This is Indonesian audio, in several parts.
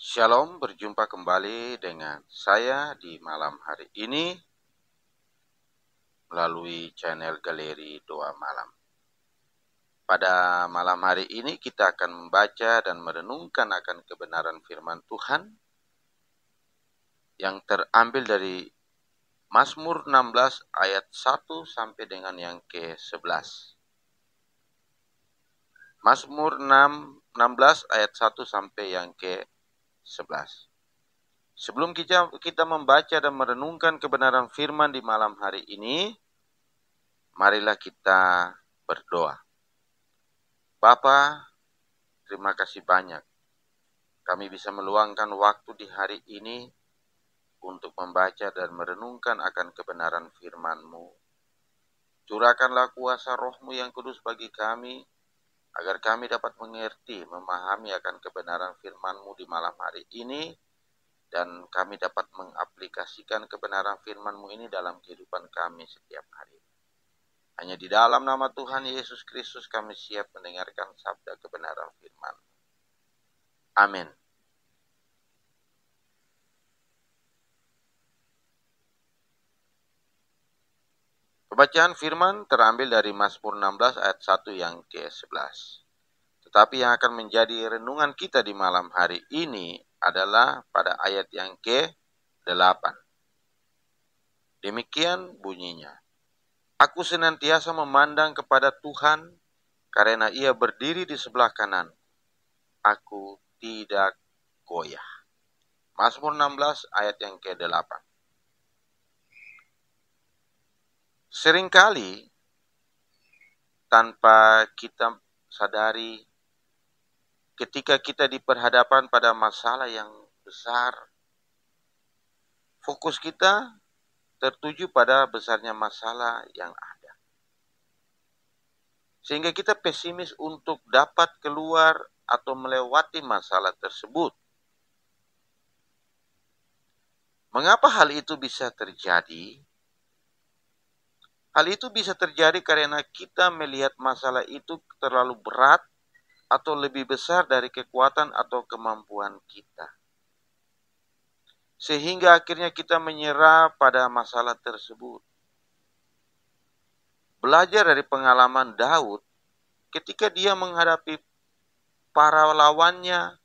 Shalom, berjumpa kembali dengan saya di malam hari ini melalui channel Galeri Doa Malam. Pada malam hari ini kita akan membaca dan merenungkan akan kebenaran firman Tuhan yang terambil dari Mazmur 16 ayat 1 sampai dengan yang ke-11. Mazmur 16 ayat 1 sampai yang ke-11. Sebelum kita membaca dan merenungkan kebenaran firman di malam hari ini, marilah kita berdoa. Bapa, terima kasih banyak. Kami bisa meluangkan waktu di hari ini untuk membaca dan merenungkan akan kebenaran firman-Mu. Curahkanlah kuasa Roh-Mu yang kudus bagi kami, agar kami dapat mengerti, memahami akan kebenaran firman-Mu di malam hari ini, dan kami dapat mengaplikasikan kebenaran firman-Mu ini dalam kehidupan kami setiap hari. Hanya di dalam nama Tuhan Yesus Kristus kami siap mendengarkan sabda kebenaran firman. Amin. Pembacaan firman terambil dari Mazmur 16 ayat 1 yang ke-11. Tetapi yang akan menjadi renungan kita di malam hari ini adalah pada ayat yang ke-8. Demikian bunyinya. Aku senantiasa memandang kepada Tuhan, karena Ia berdiri di sebelah kanan. Aku tidak goyah. Mazmur 16 ayat yang ke-8. Seringkali tanpa kita sadari, ketika kita diperhadapkan pada masalah yang besar, fokus kita tertuju pada besarnya masalah yang ada. Sehingga kita pesimis untuk dapat keluar atau melewati masalah tersebut. Mengapa hal itu bisa terjadi? Hal itu bisa terjadi karena kita melihat masalah itu terlalu berat atau lebih besar dari kekuatan atau kemampuan kita. Sehingga akhirnya kita menyerah pada masalah tersebut. Belajar dari pengalaman Daud, ketika dia menghadapi para lawannya,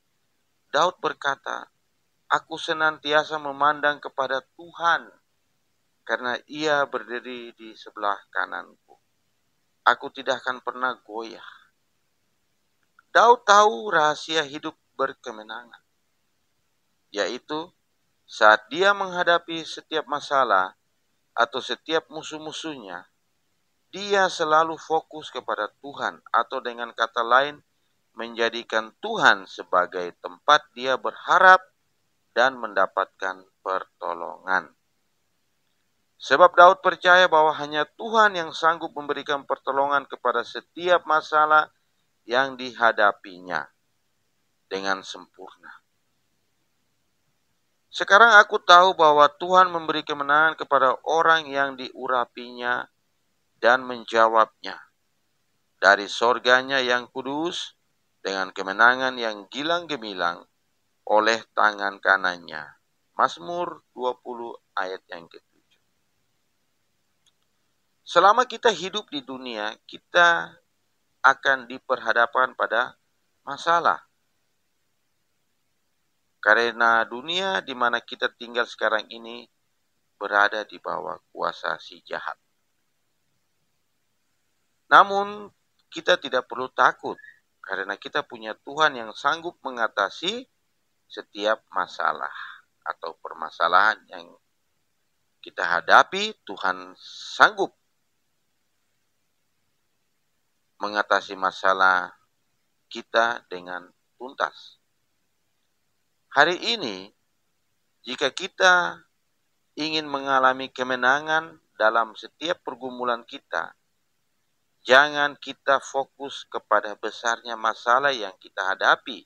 Daud berkata, "Aku senantiasa memandang kepada Tuhan, karena Ia berdiri di sebelah kananku. Aku tidak akan pernah goyah." Daud tahu rahasia hidup berkemenangan, yaitu saat dia menghadapi setiap masalah atau setiap musuh-musuhnya, dia selalu fokus kepada Tuhan, atau dengan kata lain, menjadikan Tuhan sebagai tempat dia berharap dan mendapatkan pertolongan. Sebab Daud percaya bahwa hanya Tuhan yang sanggup memberikan pertolongan kepada setiap masalah yang dihadapinya dengan sempurna. Sekarang aku tahu bahwa Tuhan memberi kemenangan kepada orang yang diurapinya dan menjawabnya. Dari sorganya yang kudus, dengan kemenangan yang gilang gemilang oleh tangan kanannya. Mazmur 20 ayat yang ke-7. Selama kita hidup di dunia, kita akan diperhadapkan pada masalah. Karena dunia di mana kita tinggal sekarang ini berada di bawah kuasa si jahat. Namun kita tidak perlu takut, karena kita punya Tuhan yang sanggup mengatasi setiap masalah atau permasalahan yang kita hadapi. Tuhan sanggup mengatasi masalah kita dengan tuntas. Hari ini, jika kita ingin mengalami kemenangan dalam setiap pergumulan kita, jangan kita fokus kepada besarnya masalah yang kita hadapi.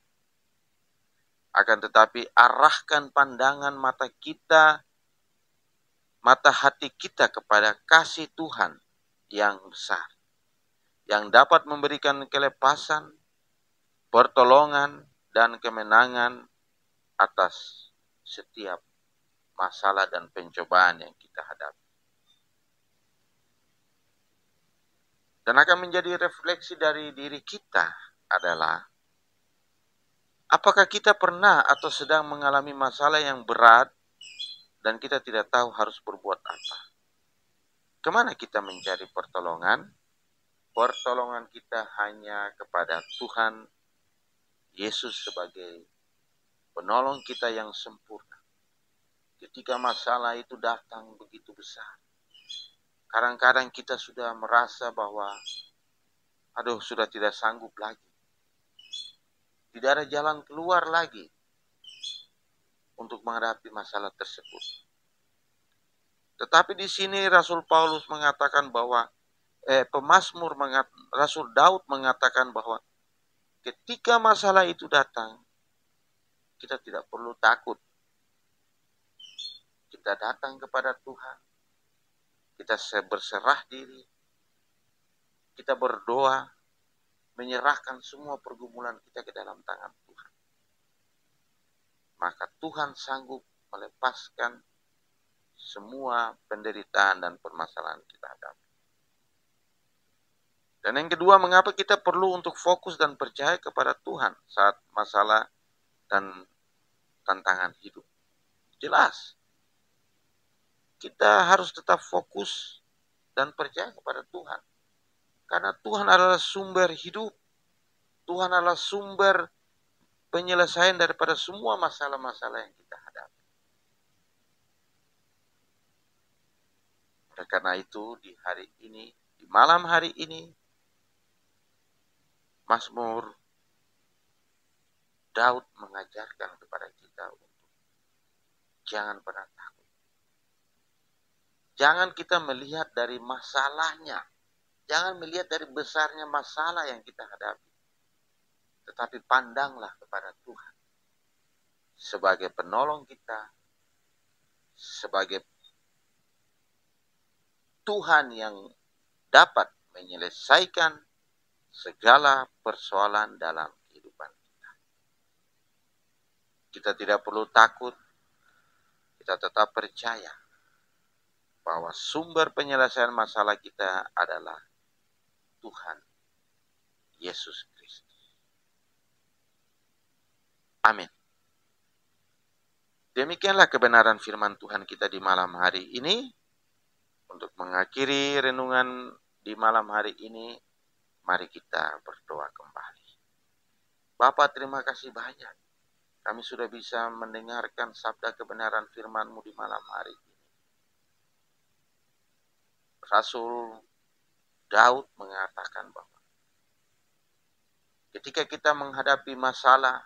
Akan tetapi arahkan pandangan mata hati kita kepada kasih Tuhan yang besar, yang dapat memberikan kelepasan, pertolongan, dan kemenangan atas setiap masalah dan pencobaan yang kita hadapi. Dan akan menjadi refleksi dari diri kita adalah, apakah kita pernah atau sedang mengalami masalah yang berat dan kita tidak tahu harus berbuat apa? Kemana kita mencari pertolongan? Pertolongan kita hanya kepada Tuhan Yesus sebagai penolong kita yang sempurna. Ketika masalah itu datang begitu besar, kadang-kadang kita sudah merasa bahwa, aduh, sudah tidak sanggup lagi. Tidak ada jalan keluar lagi untuk menghadapi masalah tersebut. Tetapi di sini Rasul Paulus mengatakan bahwa Rasul Daud mengatakan bahwa ketika masalah itu datang, kita tidak perlu takut. Kita datang kepada Tuhan, kita berserah diri, kita berdoa, menyerahkan semua pergumulan kita ke dalam tangan Tuhan. Maka Tuhan sanggup melepaskan semua penderitaan dan permasalahan kita hadapi. Dan yang kedua, mengapa kita perlu untuk fokus dan percaya kepada Tuhan saat masalah dan tantangan hidup? Jelas, kita harus tetap fokus dan percaya kepada Tuhan. Karena Tuhan adalah sumber hidup. Tuhan adalah sumber penyelesaian daripada semua masalah-masalah yang kita hadapi. Oleh karena itu, di hari ini, di malam hari ini, Mazmur Daud mengajarkan kepada kita untuk jangan pernah takut. Jangan kita melihat dari masalahnya. Jangan melihat dari besarnya masalah yang kita hadapi. Tetapi pandanglah kepada Tuhan sebagai penolong kita, sebagai Tuhan yang dapat menyelesaikan segala persoalan dalam kehidupan kita. Kita tidak perlu takut, kita tetap percaya bahwa sumber penyelesaian masalah kita adalah Tuhan Yesus Kristus. Amin. Demikianlah kebenaran firman Tuhan kita di malam hari ini. Untuk mengakhiri renungan di malam hari ini, mari kita berdoa kembali. Bapa, terima kasih banyak. Kami sudah bisa mendengarkan sabda kebenaran firman-Mu di malam hari ini. Rasul Daud mengatakan bahwa ketika kita menghadapi masalah,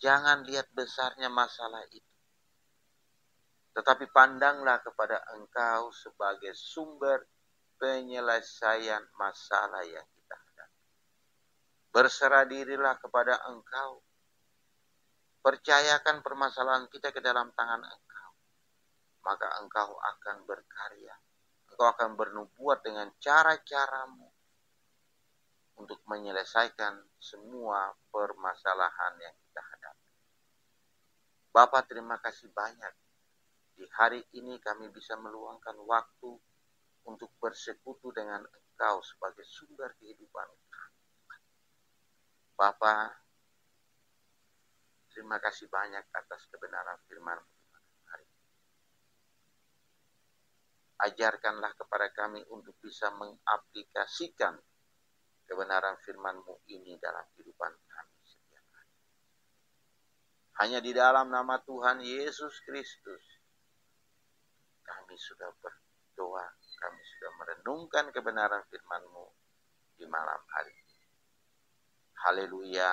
jangan lihat besarnya masalah itu. Tetapi pandanglah kepada Engkau sebagai sumber penyelesaian masalah yang kita hadapi. Berserah dirilah kepada Engkau. Percayakan permasalahan kita ke dalam tangan Engkau. Maka Engkau akan berkarya. Engkau akan bernubuat dengan cara-caramu untuk menyelesaikan semua permasalahan yang kita hadapi. Bapa, terima kasih banyak. Di hari ini kami bisa meluangkan waktu untuk bersekutu dengan Engkau sebagai sumber kehidupan kami. Bapa, terima kasih banyak atas kebenaran firman-Mu hari ini. Ajarkanlah kepada kami untuk bisa mengaplikasikan kebenaran firman-Mu ini dalam kehidupan kami setiap hari. Hanya di dalam nama Tuhan Yesus Kristus kami sudah berdoa, kami sudah merenungkan kebenaran firman-Mu di malam hari ini. Haleluya.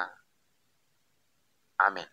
Amin.